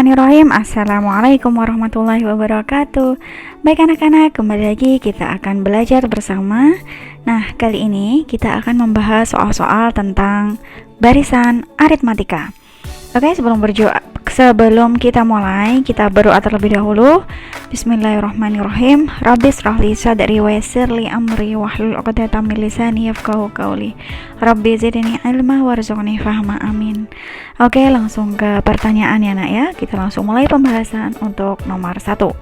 Bismillahirrahmanirrahim. Assalamualaikum warahmatullahi wabarakatuh. Baik anak-anak, kembali lagi kita akan belajar bersama. Nah, kali ini kita akan membahas soal-soal tentang barisan aritmatika. Oke, sebelum kita mulai, kita berdoa terlebih dahulu. Bismillahirrahmanirrahim. Rabbi shrah li sadri wa yassir li amri wahlul 'uqdatam min lisani yafqahu qawli. Rabbi zidni ilma warzuqni fahma. Amin. Oke, langsung ke pertanyaan ya nak ya. Kita langsung mulai pembahasan untuk nomor 1.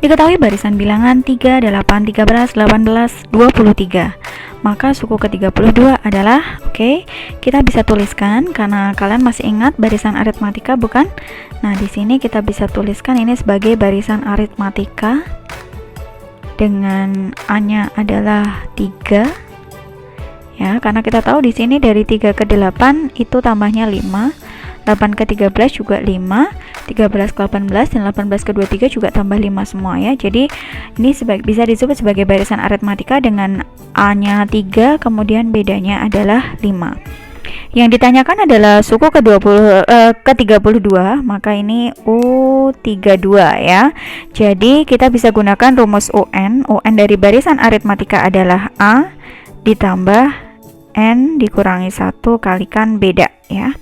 Diketahui barisan bilangan 3, 8, 13, 18, 23. Maka suku ke-32 adalah, oke, kita bisa tuliskan karena kalian masih ingat barisan aritmatika bukan? Nah, di sini kita bisa tuliskan ini sebagai barisan aritmatika dengan A-nya adalah 3. Ya, karena kita tahu di sini dari 3 ke 8 itu tambahnya 5. 8 ke 13 juga 5, 13 ke 18 dan 18 ke 23 juga tambah 5 semua ya. Jadi ini bisa disebut sebagai barisan aritmatika dengan A-nya 3 kemudian bedanya adalah 5. Yang ditanyakan adalah suku ke-32, maka ini U32 ya. Jadi kita bisa gunakan rumus UN. UN dari barisan aritmatika adalah A ditambah N dikurangi 1 kalikan beda ya.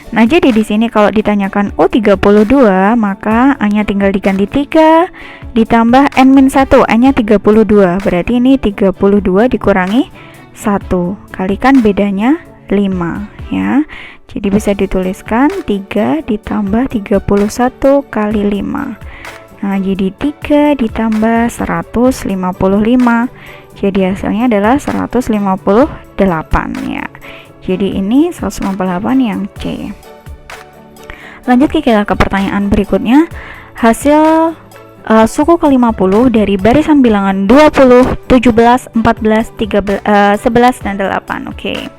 Nah, jadi di sini kalau ditanyakan U32, maka A-nya tinggal diganti 3 ditambah N-1, N-nya 32. Berarti ini 32 dikurangi 1 kalikan bedanya 5 ya. Jadi bisa dituliskan 3 ditambah 31 kali 5. Nah, jadi 3 ditambah 155. Jadi hasilnya adalah 158 ya. Jadi ini 158 yang C. Lanjut kita ke pertanyaan berikutnya. Hasil suku ke-50 dari barisan bilangan 20, 17, 14, 11 dan 8. Oke.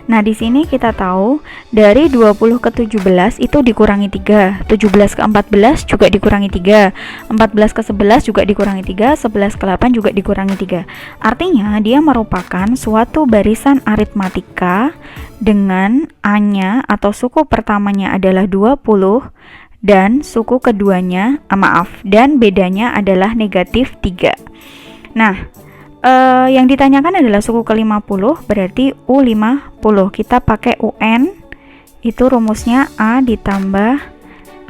Nah, di sini kita tahu dari 20 ke 17 itu dikurangi 3, 17 ke 14 juga dikurangi 3, 14 ke 11 juga dikurangi 3, 11 ke 8 juga dikurangi 3. Artinya dia merupakan suatu barisan aritmatika dengan A-nya atau suku pertamanya adalah 20 dan suku keduanya, dan bedanya adalah negatif 3. Nah, yang ditanyakan adalah suku ke-50, berarti U50. Kita pakai UN, itu rumusnya A ditambah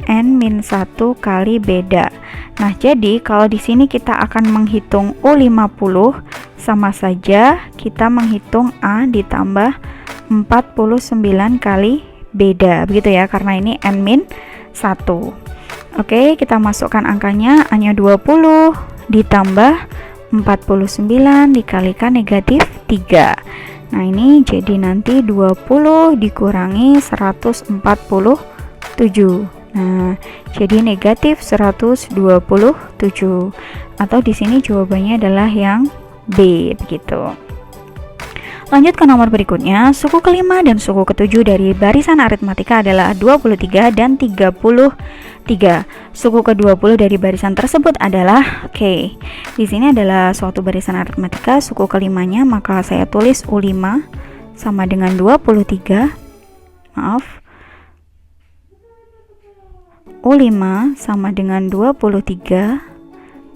N-1 kali beda. Nah, jadi kalau di sini kita akan menghitung U50, sama saja kita menghitung A ditambah 49 kali beda, begitu ya, karena ini N-1. Oke, kita masukkan angkanya. A-nya 20 ditambah 49 dikalikan negatif 3. Nah, ini jadi nanti 20 dikurangi 147. Nah, jadi negatif 127. Atau di sini jawabannya adalah yang B begitu. Lanjut ke nomor berikutnya. Suku ke-5 dan suku ke-7 dari barisan aritmatika adalah 23 dan 33. Suku ke-20 dari barisan tersebut adalah di sini adalah suatu barisan aritmatika suku ke-5-nya, maka saya tulis U5 sama dengan 23. U5 sama dengan 23.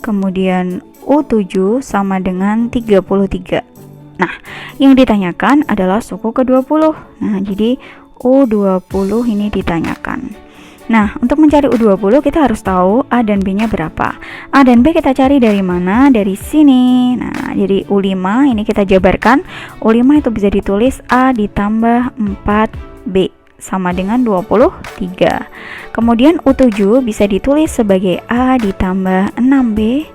Kemudian U7 sama dengan 33. Nah, yang ditanyakan adalah suku ke-20. Nah, jadi U20 ini ditanyakan. Nah, untuk mencari U20 kita harus tahu A dan B-nya berapa. A dan B kita cari dari mana? Dari sini. Nah, jadi U5 ini kita jabarkan. U5 itu bisa ditulis A ditambah 4B sama dengan 23. Kemudian U7 bisa ditulis sebagai A ditambah 6B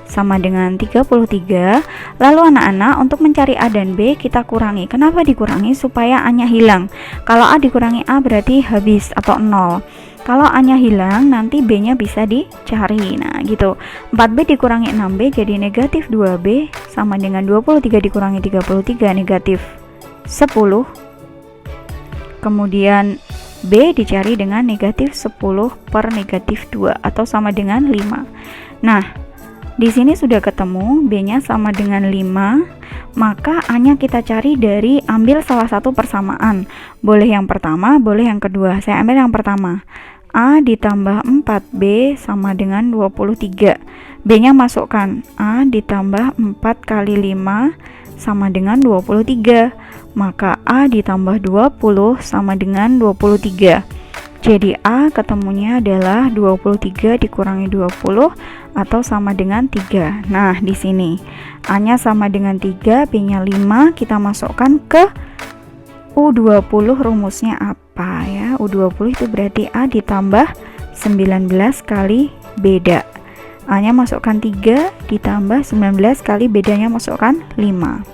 sama dengan 33. Lalu anak-anak, untuk mencari A dan B kita kurangi. Kenapa dikurangi? Supaya A-nya hilang. Kalau A dikurangi A berarti habis atau 0. Kalau A-nya hilang, nanti B-nya bisa dicari. Nah, gitu. 4B dikurangi 6B jadi negatif 2B sama dengan 23 dikurangi 33 negatif 10. Kemudian B dicari dengan negatif 10 per negatif 2 atau sama dengan 5. Nah, di sini sudah ketemu B-nya sama dengan 5, maka A-nya kita cari dari ambil salah satu persamaan. Boleh yang pertama, boleh yang kedua. Saya ambil yang pertama. A ditambah 4B sama dengan 23. B-nya masukkan, A ditambah 4 kali 5 sama dengan 23. Maka A ditambah 20 sama dengan 23. Jadi A ketemunya adalah 23 dikurangi 20 atau sama dengan 3. Nah, di sini A-nya sama dengan 3, B-nya 5, kita masukkan ke U20. Rumusnya apa ya? U20 itu berarti A ditambah 19 kali beda. A-nya masukkan 3 ditambah 19 kali bedanya masukkan 5.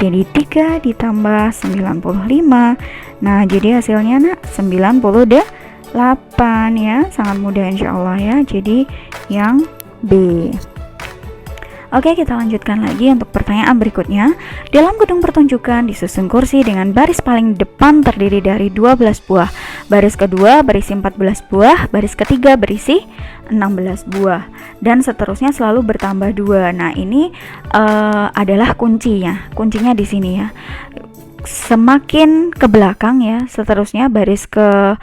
Jadi 3 ditambah 95. Nah, jadi hasilnya nak 98 ya. Sangat mudah insya Allah ya. Jadi yang B. Oke, kita lanjutkan lagi untuk pertanyaan berikutnya. Dalam gedung pertunjukan disusun kursi dengan baris paling depan terdiri dari 12 buah. Baris kedua berisi 14 buah, baris ketiga berisi 16 buah, dan seterusnya selalu bertambah 2. Nah, ini adalah kuncinya. Kuncinya di sini ya. Semakin ke belakang ya, seterusnya baris ke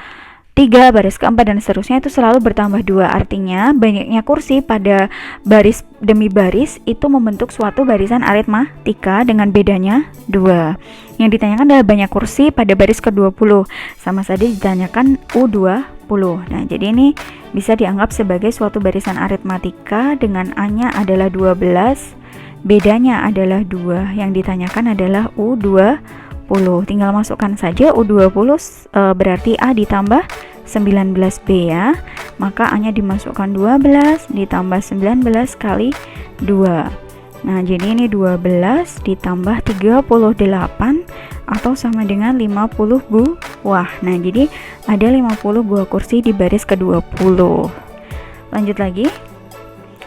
3, baris keempat dan seterusnya itu selalu bertambah 2. Artinya banyaknya kursi pada baris demi baris itu membentuk suatu barisan aritmatika dengan bedanya 2. Yang ditanyakan adalah banyak kursi pada baris ke-20. Sama saja ditanyakan U20. Nah, jadi ini bisa dianggap sebagai suatu barisan aritmatika dengan A-nya adalah 12, bedanya adalah 2. Yang ditanyakan adalah U20. Tinggal masukkan saja U20 berarti A ditambah 19B ya. Maka A-nya dimasukkan 12 ditambah 19 kali 2. Nah, jadi ini 12 ditambah 38 atau sama dengan 50 buah. Nah, jadi ada 50 buah kursi di baris ke-20. Lanjut lagi.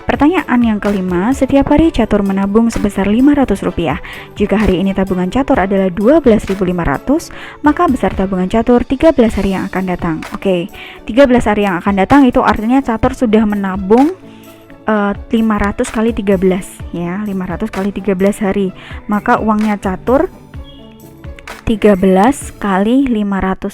Pertanyaan yang kelima, setiap hari catur menabung sebesar Rp500. Jika hari ini tabungan catur adalah 12.500, maka besar tabungan catur 13 hari yang akan datang. Oke, 13 hari yang akan datang itu artinya catur sudah menabung 500 kali 13 ya, 500 kali 13 hari. Maka uangnya catur 13 kali Rp500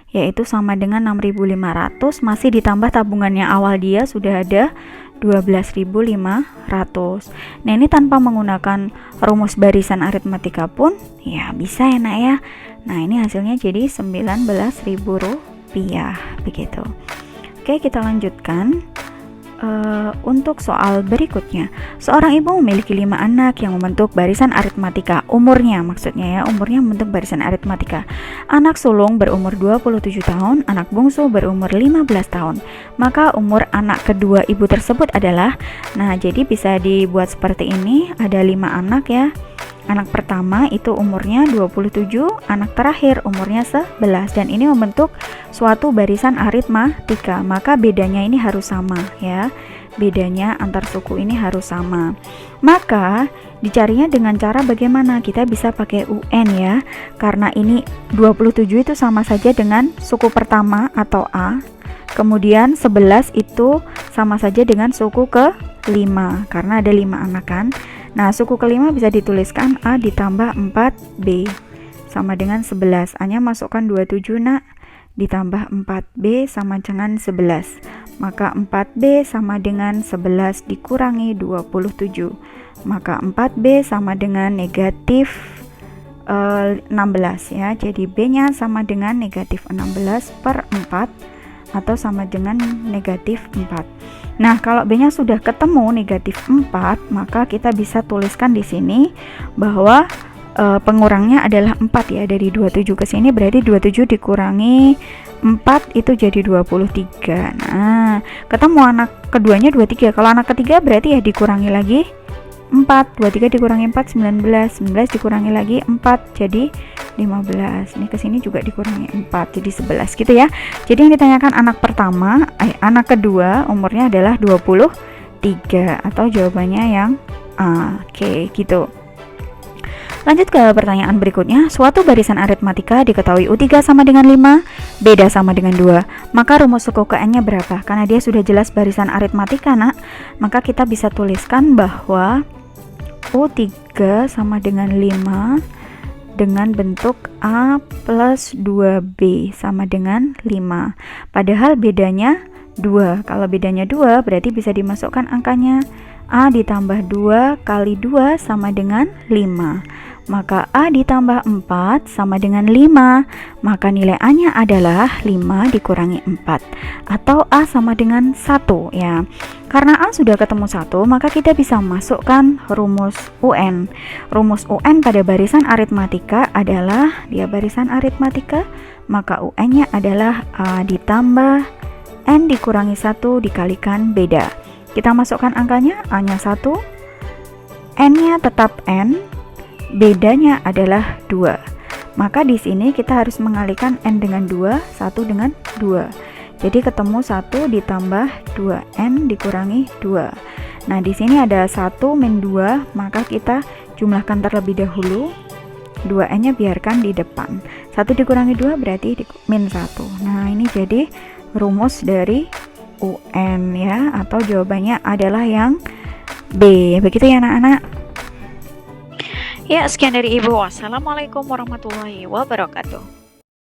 yaitu sama dengan 6.500, masih ditambah tabungannya awal dia sudah ada 12.500. Nah, ini tanpa menggunakan rumus barisan aritmatika pun ya bisa ya nak ya. Nah, ini hasilnya jadi Rp19.000 begitu. Oke, kita lanjutkan. Untuk soal berikutnya, seorang ibu memiliki 5 anak yang membentuk barisan aritmatika. Umurnya membentuk barisan aritmatika. Anak sulung berumur 27 tahun, anak bungsu berumur 15 tahun. Maka umur anak kedua ibu tersebut adalah, nah jadi bisa dibuat seperti ini, ada 5 anak ya. Anak pertama itu umurnya 27, anak terakhir umurnya 11, dan ini membentuk suatu barisan aritmatika. Maka bedanya ini harus sama ya. Bedanya antar suku ini harus sama. Maka dicarinya dengan cara bagaimana? Kita bisa pakai UN ya. Karena ini 27 itu sama saja dengan suku pertama atau A. Kemudian 11 itu sama saja dengan suku ke-5 karena ada 5 anak kan. Nah, suku kelima bisa dituliskan A ditambah 4B sama dengan 11. A-nya masukkan 27 nak, ditambah 4B sama dengan 11. Maka 4B sama dengan 11 dikurangi 27. Maka 4B sama dengan negatif 16 ya. Jadi B-nya sama dengan negatif 16 per 4 atau sama dengan negatif 4. Nah, kalau B-nya sudah ketemu negatif 4, maka kita bisa tuliskan di sini bahwa pengurangnya adalah 4 ya. Dari 27 ke sini berarti 27 dikurangi 4 itu jadi 23. Nah, ketemu anak keduanya 23. Kalau anak ketiga berarti ya dikurangi lagi 4. 23 dikurangi 4 19. 19 dikurangi lagi 4 jadi 15. Ini kesini juga dikurangi 4 jadi 11 gitu ya. Jadi yang ditanyakan anak pertama, anak kedua umurnya adalah 23 atau jawabannya yang A. Oke, gitu. Lanjut ke pertanyaan berikutnya. Suatu barisan aritmatika diketahui U3 sama dengan 5, beda sama dengan 2. Maka rumus suku ke N-nya berapa? Karena dia sudah jelas barisan aritmatika nak, maka kita bisa tuliskan bahwa U3 sama dengan 5, dengan bentuk A plus 2B sama dengan 5. Padahal bedanya 2. Kalau bedanya 2 berarti bisa dimasukkan angkanya A ditambah 2 kali 2 sama dengan 5. Maka A ditambah 4 sama dengan 5. Maka nilai A-nya adalah 5 dikurangi 4. Atau A sama dengan 1 ya. Karena A sudah ketemu 1, maka kita bisa masukkan rumus UN. Rumus UN pada barisan aritmatika adalah dia barisan aritmatika, maka UN-nya adalah A ditambah N dikurangi 1 dikalikan beda. Kita masukkan angkanya, A-nya 1, N-nya tetap N, bedanya adalah 2. Maka di sini kita harus mengalihkan N dengan 2, 1 dengan 2. Jadi ketemu 1 ditambah 2N dikurangi 2. Nah, di sini ada 1 min 2, maka kita jumlahkan terlebih dahulu. 2N-nya biarkan di depan. 1 dikurangi 2 berarti min 1. Nah, ini jadi rumus dari UN ya, atau jawabannya adalah yang B. Begitu ya anak-anak. Ya, sekian dari Ibu. Wassalamualaikum warahmatullahi wabarakatuh.